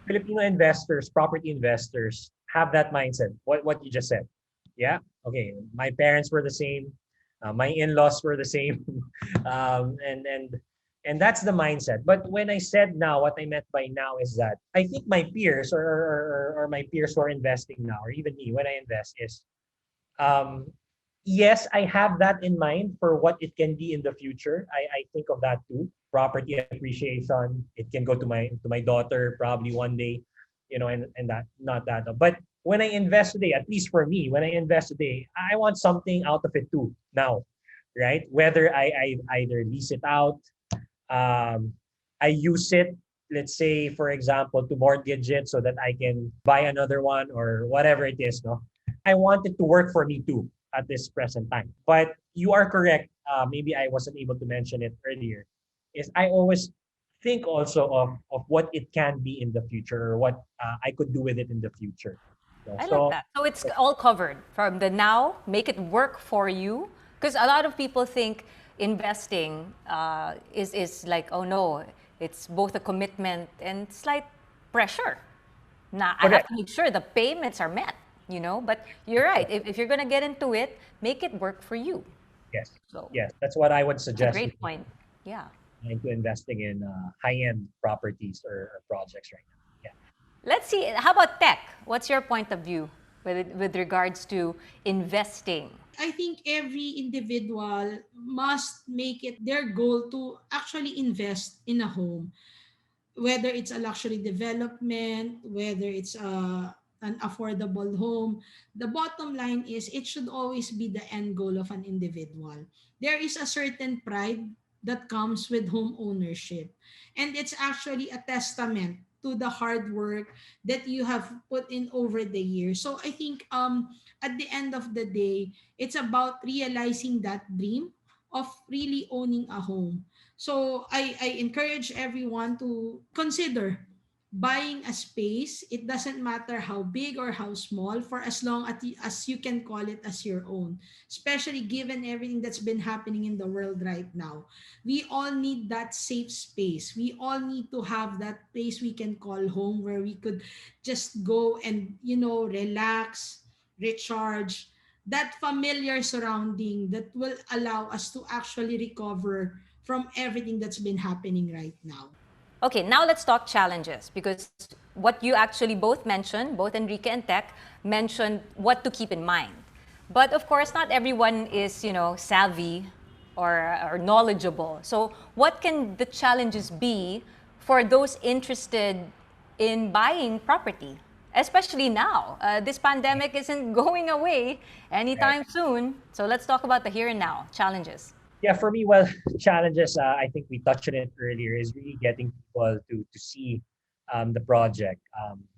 [SPEAKER 5] Filipino investors, property investors, have that mindset. What you just said. Yeah. Okay. My parents were the same. My in-laws were the same, um, and and and that's the mindset. But when I said now, what I meant by now is that I think my peers or my peers who are investing now, or even me when I invest, is um, yes, I have that in mind for what it can be in the future. I think of that too. Property appreciation. It can go to my daughter probably one day, and that not that. But when I invest today, at least for me, when I invest today, I want something out of it too now, right? Whether I either lease it out, um, I use it, let's say, for example, to mortgage it so that I can buy another one or whatever it is, no? I want it to work for me too at this present time. But you are correct. Maybe I wasn't able to mention it earlier. Is I always think also of what it can be in the future or what I could do with it in the future.
[SPEAKER 3] I like
[SPEAKER 5] So
[SPEAKER 3] that. So it's all covered from the now, make it work for you. Because a lot of people think investing is like, oh no, it's both a commitment and slight pressure. Now, I have
[SPEAKER 5] correct.
[SPEAKER 3] to make sure the payments are met. But you're right. If you're going to get into it, make it work for you.
[SPEAKER 5] Yes.
[SPEAKER 3] So
[SPEAKER 5] Yes. That's what I would
[SPEAKER 3] that's a
[SPEAKER 5] suggest to
[SPEAKER 3] great
[SPEAKER 5] people
[SPEAKER 3] point. Yeah.
[SPEAKER 5] into investing in high-end properties or projects right now. Yeah.
[SPEAKER 3] Let's see. How about tech? What's your point of view with regards to investing?
[SPEAKER 6] I think every individual must make it their goal to actually invest in a home, whether it's a luxury development, whether it's an affordable home. The bottom line is it should always be the end goal of an individual. There is a certain pride that comes with home ownership, and it's actually a testament to the hard work that you have put in over the years. So I think at the end of the day, it's about realizing that dream of really owning a home. So I encourage everyone to consider buying a space. It doesn't matter how big or how small, for as long as you can call it as your own, especially given everything that's been happening in the world right now. We all need that safe space. We all need to have that place we can call home, where we could just go and relax, recharge, that familiar surrounding that will allow us to actually recover from everything that's been happening right now.
[SPEAKER 3] Okay, now let's talk challenges because what you actually both mentioned, both Enrique and Tech, mentioned what to keep in mind. But of course, not everyone is, savvy or knowledgeable. So, what can the challenges be for those interested in buying property? Especially now. This pandemic isn't going away
[SPEAKER 5] Right.
[SPEAKER 3] anytime soon. So, let's talk about the here and now challenges.
[SPEAKER 5] Yeah, for me, well, challenges, I think we touched on it earlier, is really getting people to see the project.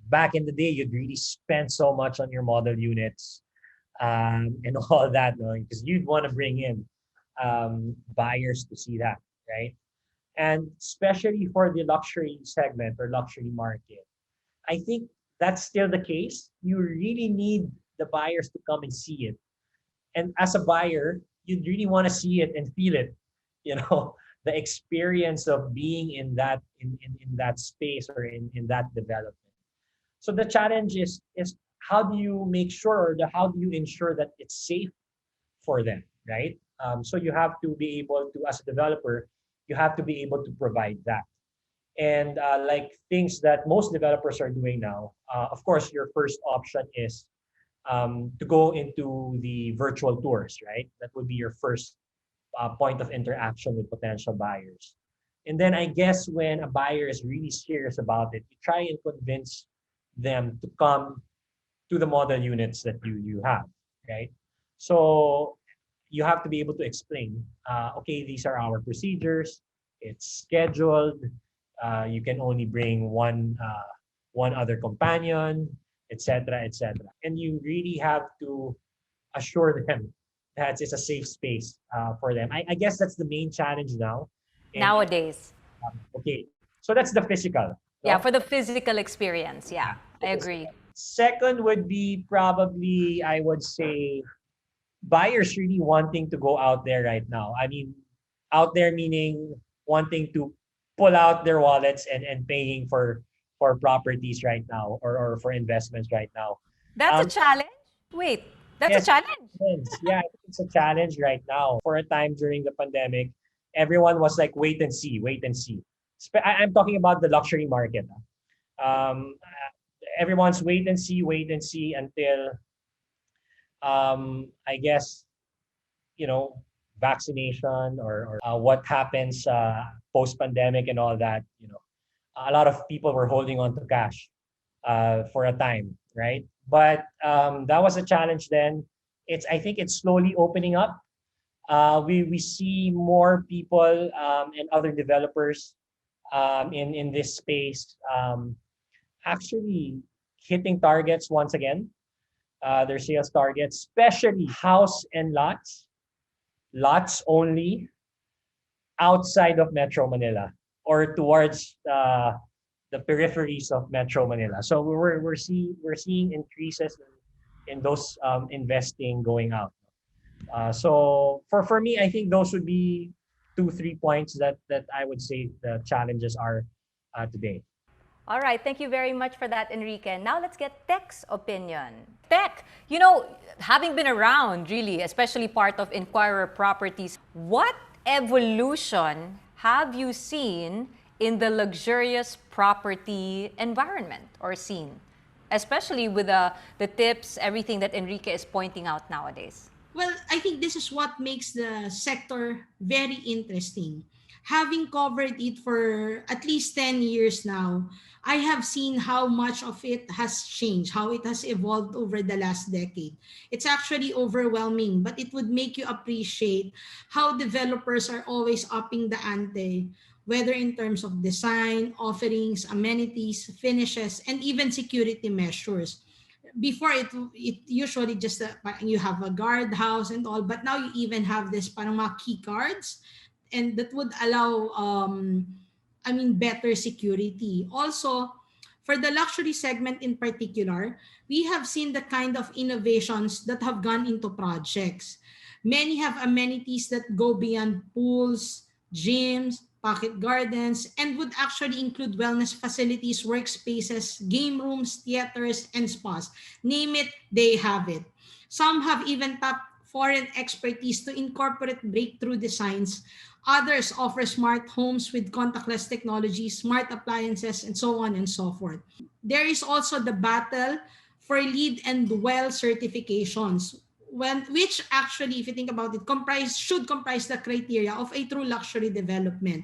[SPEAKER 5] Back in the day, you'd really spend so much on your model units and all that, no? Because you'd want to bring in buyers to see that, right? And especially for the luxury segment or luxury market, I think that's still the case. You really need the buyers to come and see it, and as a buyer, you really want to see it and feel it, you know, the experience of being in that space or in that development. So the challenge is how do you make sure, or how do you ensure that it's safe for them, right? So you have to be able to, as a developer, you have to be able to provide that. And like things that most developers are doing now, of course, your first option is to go into the virtual tours, right? That would be your first point of interaction with potential buyers. And then I guess when a buyer is really serious about it, you try and convince them to come to the model units that you have, right? So you have to be able to explain, okay, these are our procedures. It's scheduled. You can only bring one other companion, etc., etc. And you really have to assure them that it's a safe space for them. I guess that's the main challenge now. And
[SPEAKER 3] Nowadays.
[SPEAKER 5] okay, so that's the physical.
[SPEAKER 3] Yeah,
[SPEAKER 5] No?
[SPEAKER 3] for the physical experience. Yeah, I
[SPEAKER 5] Okay.
[SPEAKER 3] agree.
[SPEAKER 5] Second would be probably, I would say, buyers really wanting to go out there right now. I mean, out there meaning wanting to pull out their wallets and paying for properties right now, or for investments right now.
[SPEAKER 3] That's a
[SPEAKER 5] Um,
[SPEAKER 3] challenge? Wait, that's a
[SPEAKER 5] yes,
[SPEAKER 3] challenge?
[SPEAKER 5] yeah, I think it's a challenge right now. For a time during the pandemic, everyone was like, wait and see, wait and see. I'm talking about the luxury market. Everyone's wait and see until I guess, you know, vaccination, or what happens post pandemic and all that. A lot of people were holding on to cash for a time, right? But that was a challenge then. I think it's slowly opening up. We see more people and other developers in this space actually hitting targets once again, their sales targets, especially house and lots only outside of Metro Manila or towards the peripheries of Metro Manila. So we're seeing increases in those investing going out. So for me, I think those would be 2-3 points that I would say the challenges are today.
[SPEAKER 3] All right, thank you very much for that, Enrique. Now let's get Tech's opinion. Tech, having been around, really, especially part of Inquirer Properties, what evolution have you seen in the luxurious property environment or scene? Especially with the tips, everything that Enrique is pointing out nowadays.
[SPEAKER 6] Well, I think this is what makes the sector very interesting. Having covered it for at least 10 years now, I have seen how much of it has changed, how it has evolved over the last decade. It's actually overwhelming, but it would make you appreciate how developers are always upping the ante, whether in terms of design, offerings, amenities, finishes, and even security measures. Before it usually just you have a guard house and all, but now you even have this parang mga key cards, and that would allow better security. Also, for the luxury segment in particular, we have seen the kind of innovations that have gone into projects. Many have amenities that go beyond pools, gyms, pocket gardens, and would actually include wellness facilities, workspaces, game rooms, theaters, and spas. Name it, they have it. Some have even tapped foreign expertise to incorporate breakthrough designs. Others offer smart homes with contactless technology, smart appliances, and so on and so forth. There is also the battle for LEED and WELL certifications, which actually, if you think about it, should comprise the criteria of a true luxury development.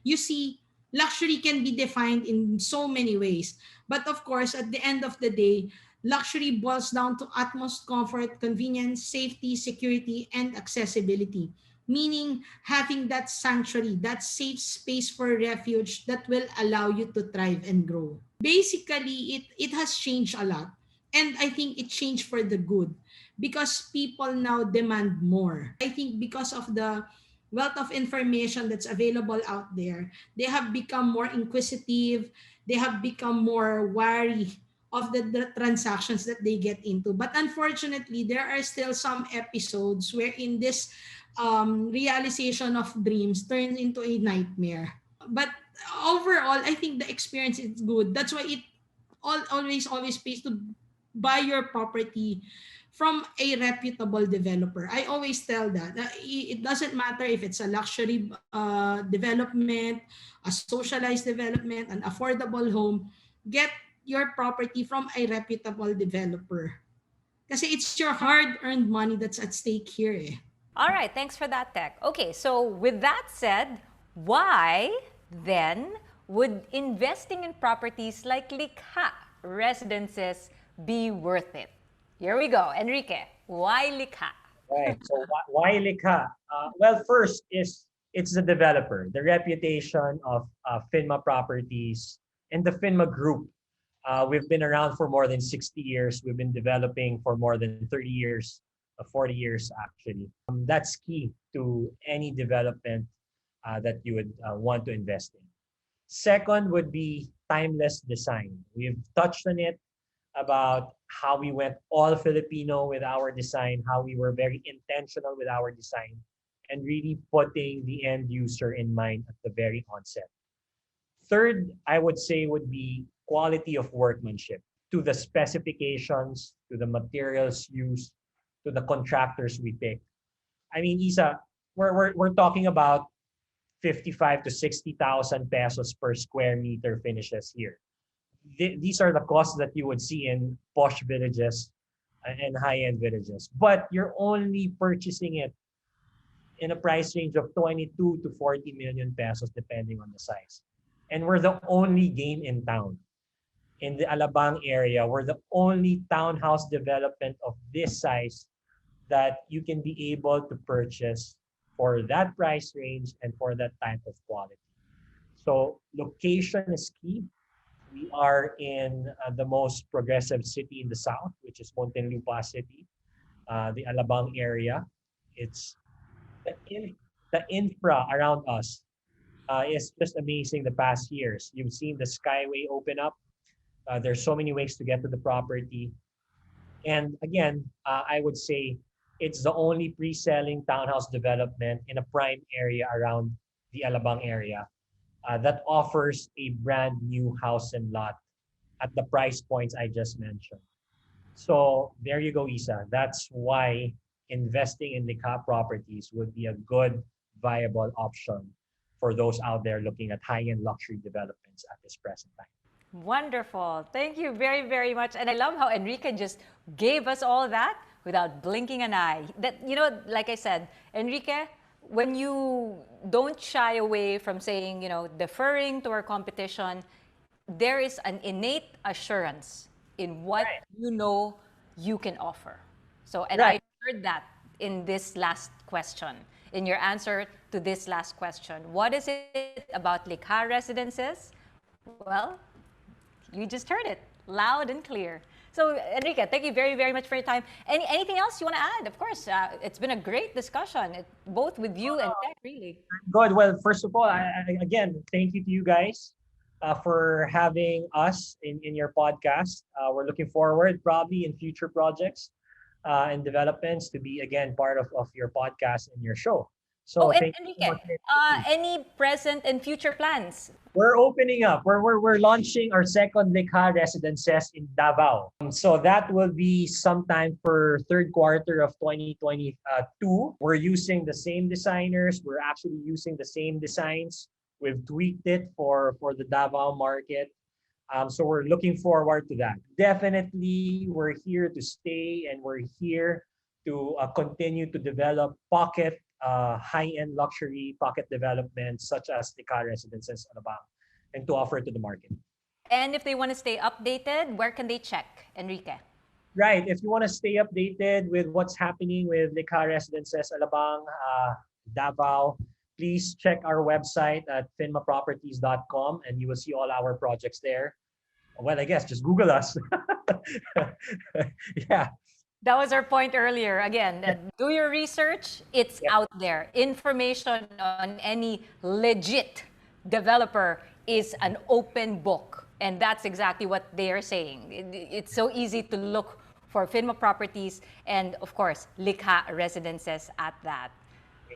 [SPEAKER 6] You see, luxury can be defined in so many ways. But of course, at the end of the day, luxury boils down to utmost comfort, convenience, safety, security, and accessibility. Meaning having that sanctuary, that safe space for refuge that will allow you to thrive and grow. Basically, it has changed a lot. And I think it changed for the good because people now demand more. I think because of the wealth of information that's available out there, they have become more inquisitive, they have become more wary of the transactions that they get into. But unfortunately, there are still some episodes wherein this realization of dreams turns into a nightmare. But overall, I think the experience is good. That's why it always pays to buy your property from a reputable developer. I always tell that it doesn't matter if it's a luxury development, a socialized development, an affordable home. Get your property from a reputable developer. Kasi it's your hard-earned money that's at stake here.
[SPEAKER 3] All right, thanks for that, Tech. Okay, so with that said, why then would investing in properties like Likha Residences be worth it? Here we go. Enrique, why Likha?
[SPEAKER 5] Right. So why Likha? Well, first is it's the developer, the reputation of Phinma Properties and the Phinma Group. We've been around for more than 60 years. We've been developing for more than 30 years, 40 years actually. That's key to any development that you would want to invest in. Second would be timeless design. We've touched on it about how we went all Filipino with our design, how we were very intentional with our design, and really putting the end user in mind at the very onset. Third, I would say would be quality of workmanship to the specifications, to the materials used, to the contractors we pick. I mean, Isa, we're talking about 55 to 60,000 pesos per square meter finishes here. These are the costs that you would see in posh villages and high-end villages. But you're only purchasing it in a price range of 22 to 40 million pesos depending on the size. And we're the only game in town. In the Alabang area, we're the only townhouse development of this size that you can be able to purchase for that price range and for that type of quality. So location is key. We are in the most progressive city in the south, which is Muntinlupa City, the Alabang area. It's the infra around us is just amazing the past years. You've seen the Skyway open up. There's so many ways to get to the property. And again, I would say it's the only pre-selling townhouse development in a prime area around the Alabang area that offers a brand new house and lot at the price points I just mentioned. So there you go, Isa. That's why investing in Likha properties would be a good, viable option for those out there looking at high-end luxury developments at this present time.
[SPEAKER 3] Wonderful. Thank you very, very much. And I love how Enrique just gave us all that without blinking an eye. That, like I said, Enrique, when you don't shy away from saying, deferring to our competition, there is an innate assurance in what
[SPEAKER 5] Right.
[SPEAKER 3] you can offer. So, and
[SPEAKER 5] Right.
[SPEAKER 3] I heard that in this last question, in your answer to this last question. What is it about Likha Residences? Well, you just heard it loud and clear. So, Enrique, thank you very, very much for your time. Anything else you want to add? Of course, it's been a great discussion, both with you and Tech, really.
[SPEAKER 5] Good. Well, first of all, again, thank you to you guys for having us in your podcast. We're looking forward probably in future projects and developments to be, again, part of your podcast and your show. So
[SPEAKER 3] Oh, and
[SPEAKER 5] thank you so
[SPEAKER 3] Enrique,
[SPEAKER 5] much.
[SPEAKER 3] any present and future plans?
[SPEAKER 5] We're opening up. We're launching our second Likha Residences in Davao. So that will be sometime for third quarter of 2022. We're using the same designers. We're actually using the same designs. We've tweaked it for the Davao market. So we're looking forward to that. Definitely, we're here to stay and we're here to continue to develop pocket high-end luxury pocket developments such as the car residences on Alabang and to offer it to the market.
[SPEAKER 3] And if they want to stay updated, where can they check, Enrique?
[SPEAKER 5] Right. If you want to stay updated with what's happening with Likha Residences Alabang, Davao, please check our website at phinmaproperties.com and you will see all our projects there. Well, I guess just Google us. Yeah.
[SPEAKER 3] That was our point earlier. Again, do your research. It's out there. Information on any legit developer is an open book. And that's exactly what they are saying. It's so easy to look for Phinma Properties and, of course, Likha Residences at that.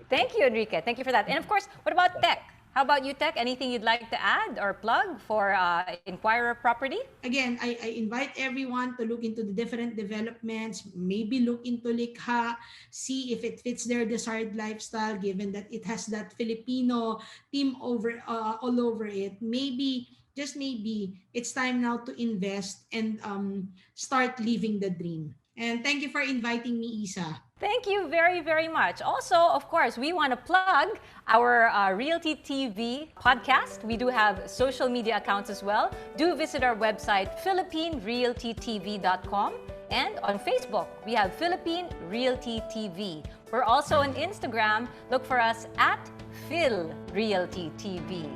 [SPEAKER 3] Thank you, Enrique. Thank you for that. And, of course, what about Tech? How about you, Tech? Anything you'd like to add or plug for Inquirer Property?
[SPEAKER 6] Again, I invite everyone to look into the different developments, maybe look into Likha, see if it fits their desired lifestyle, given that it has that Filipino theme all over it. Maybe, just maybe, it's time now to invest and start living the dream. And thank you for inviting me, Isa.
[SPEAKER 3] Thank you very, very much. Also, of course, we want to plug our Realty TV podcast. We do have social media accounts as well. Do visit our website, philippinerealtytv.com. And on Facebook, we have Philippine Realty TV. We're also on Instagram. Look for us at Phil Realty TV.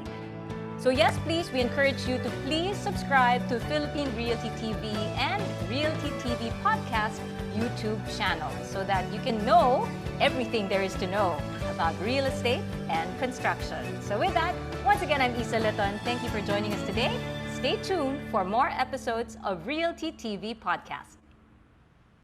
[SPEAKER 3] So yes, please, we encourage you to please subscribe to Philippine Realty TV and Realty TV Podcast YouTube channel so that you can know everything there is to know about real estate and construction. So with that, once again, I'm Isa Leton. Thank you for joining us today. Stay tuned for more episodes of Realty TV Podcast.